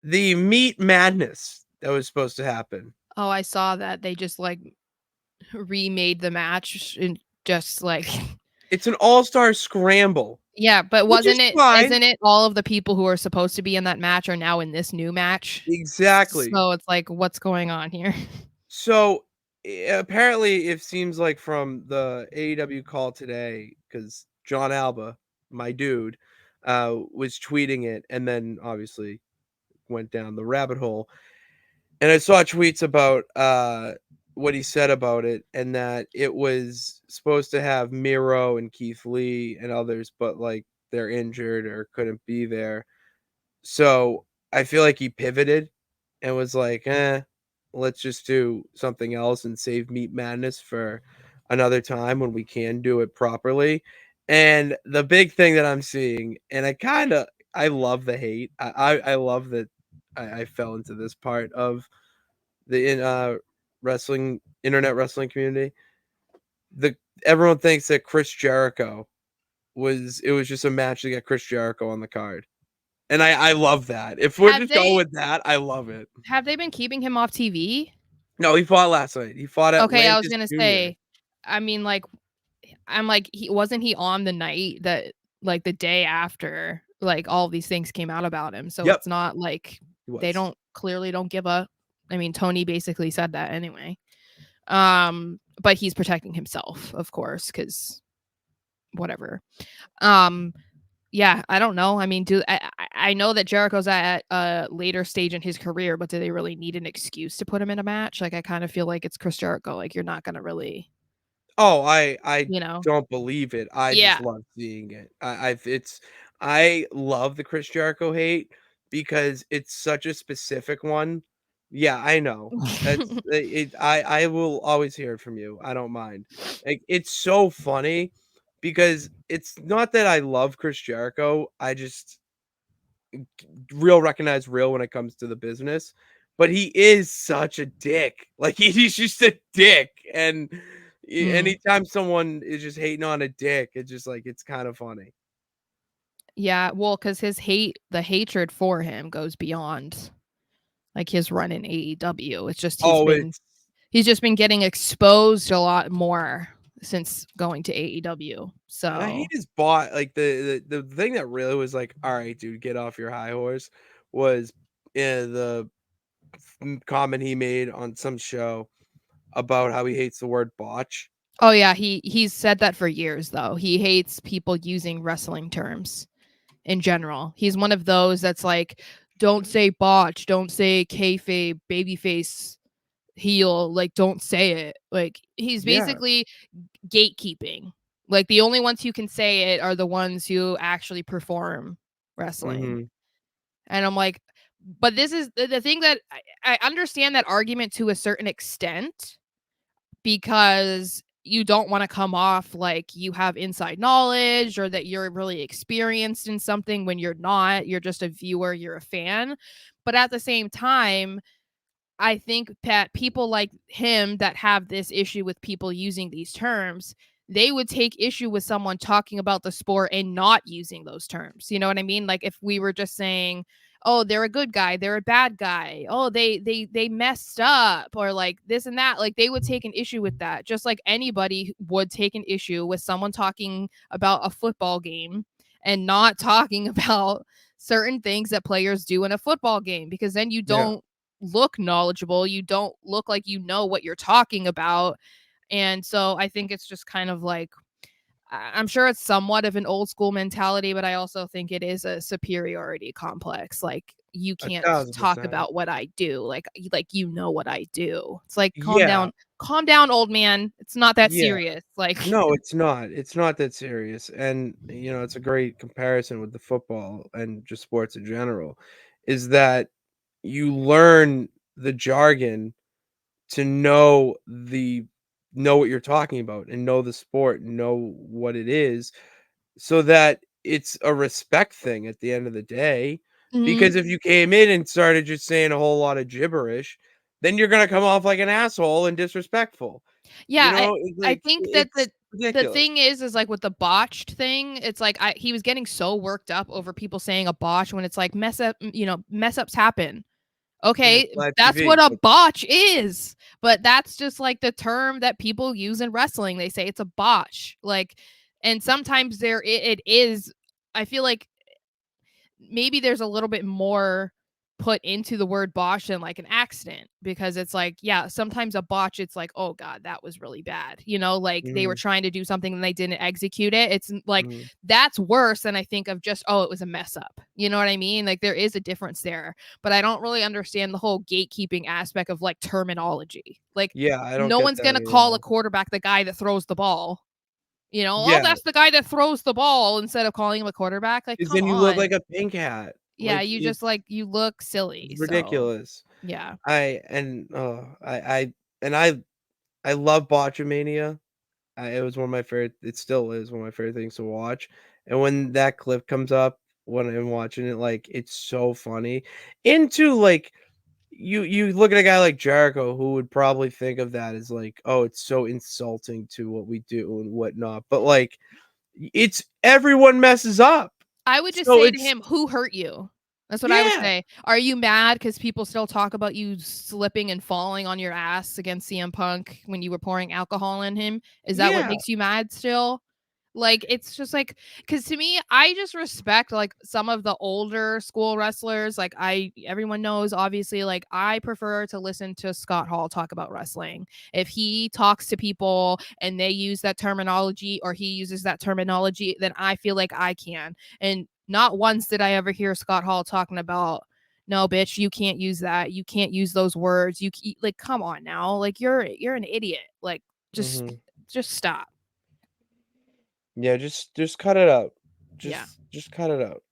the meat madness that was supposed to happen. Oh, I saw that. They just like remade the match and just like It's an all-star scramble, yeah, but which is wasn't it fine. isn't it all of the people who are supposed to be in that match are now in this new match? Exactly. So it's like, what's going on here? So, apparently, it seems like from the AEW call today, because John Alba, my dude, was tweeting it and then obviously went down the rabbit hole. And I saw tweets about what he said about it, and that it was supposed to have Miro and Keith Lee and others, but like they're injured or couldn't be there. So I feel like he pivoted and was like, let's just do something else and save Meat Madness for another time when we can do it properly. And the big thing that I'm seeing, and I love the hate. I love that I fell into this part of the wrestling internet wrestling community. The Everyone thinks that Chris Jericho was just a match to get Chris Jericho on the card. And I love that. If we're Have just going they with that, I love it. have they been keeping him off TV? No, he fought last night. He fought Okay, I was Atlantis gonna Jr. say, I mean, like, I'm like, he on the night that like the day after like all these things came out about him. So Yep, it's not like he they was. don't clearly don't give a. I mean, Tony basically said that anyway. But he's protecting himself, of course, because whatever. Um, yeah, I don't know. I mean, I know that Jericho's at a later stage in his career, but do they really need an excuse to put him in a match? Like, I kind of feel like it's Chris Jericho. Like, you're not gonna really, Oh, I you know? don't believe it. I just Yeah. love seeing it. I love the Chris Jericho hate because it's such a specific one. Yeah, I know. I will always hear it from you. I don't mind. Like, it's so funny because it's not that I love Chris Jericho. I just real recognize real when it comes to the business. But he is such a dick. Like, he's just a dick. And Mm. anytime someone is just hating on a dick, it's just like it's kind of funny. Yeah, well, because the hatred for him goes beyond like his run in AEW. It's just Oh, it's he's just been getting exposed a lot more since going to AEW. and I hate So his bot. Like the thing that really was like, all right, dude, get off your high horse, was the comment he made on some show about how he hates the word botch. oh yeah, he's said that for years though. He hates people using wrestling terms in general. He's one of those that's like, don't say botch, don't say kayfabe, babyface, heel, like don't say it. Like he's Yeah. basically gatekeeping. Like the only ones who can say it are the ones who actually perform wrestling. Hmm. And I'm like, but this is the thing that I understand that argument to a certain extent because you don't want to come off like you have inside knowledge or that you're really experienced in something when you're not. You're just a viewer, you're a fan. But at the same time, I think that people like him that have this issue with people using these terms, they would take issue with someone talking about the sport and not using those terms. You know what I mean? Like if we were just saying, "Oh, they're a good guy, they're a bad guy. Oh, they messed up," or like this and that, like they would take an issue with that. Just like anybody would take an issue with someone talking about a football game and not talking about certain things that players do in a football game because then you Yeah. don't look knowledgeable. You don't look like you know what you're talking about. And so I think it's just kind of like, I'm sure it's somewhat of an old school mentality, but I also think it is a superiority complex. Like you A can't thousand talk percent. about what I do. Like you know what I do. It's like Yeah. calm down, old man. It's not that Yeah. serious. Like No, it's not. It's not that serious. And it's a great comparison with the football and just sports in general, is that you learn the jargon to know what you're talking about and know the sport, and know what it is, so that it's a respect thing at the end of the day. mhm. Because if you came in and started just saying a whole lot of gibberish, then you're gonna come off like an asshole and disrespectful. You Yeah, know, it's I like think that it's the ridiculous. thing is, like, with the botched thing, it's like he was getting so worked up over people saying a botch when it's like mess ups happen. Yeah, it's Okay, live that's TV, what a but botch is, but that's just, like, the term that people use in wrestling. They say it's a botch, like, and sometimes it is. I feel like maybe there's a little bit more put into the word botch than like an accident, because it's like, yeah, sometimes a botch, it's like, oh god, that was really bad, like they were mhm, trying to do something and they didn't execute it. It's like mhm. that's worse than I think of just, oh, it was a mess up, you know what I mean? Like there is a difference there, but I don't really understand the whole gatekeeping aspect of like terminology. Like Yeah, I don't no get one's that gonna at call a all. quarterback the guy that throws the ball. Oh, Yeah, that's the guy that throws the ball instead of calling him a quarterback. Like, 'cause come then you look like on. a pink hat. Yeah, Like, you just like you look silly. it's So, ridiculous. yeah. I and, I and I love Botchamania. It was one of my favorite it still is one of my favorite things to watch, and when that clip comes up, when I'm watching it, like, it's so funny. Into, like, you look at a guy like Jericho who would probably think of that as, like, "Oh, it's so insulting to what we do and whatnot," but, like, it's everyone messes up. I would just So say to it's him, "Who hurt you?" That's what I would yeah, say. Are you mad because people still talk about you slipping and falling on your ass against CM Punk when you were pouring alcohol in him? Is that what yeah, makes you mad still? Like, it's just like, because to me, I just respect like some of the older school wrestlers. Like, everyone knows, obviously, like, I prefer to listen to Scott Hall talk about wrestling. If he talks to people and they use that terminology or he uses that terminology, then I feel like I can. And not once did I ever hear Scott Hall talking about, no, bitch, you can't use that. You can't use those words. Like, come on now. Like, you're an idiot. Like, just, mhm. just stop. Yeah, just cut it out. Yeah. Just cut it out.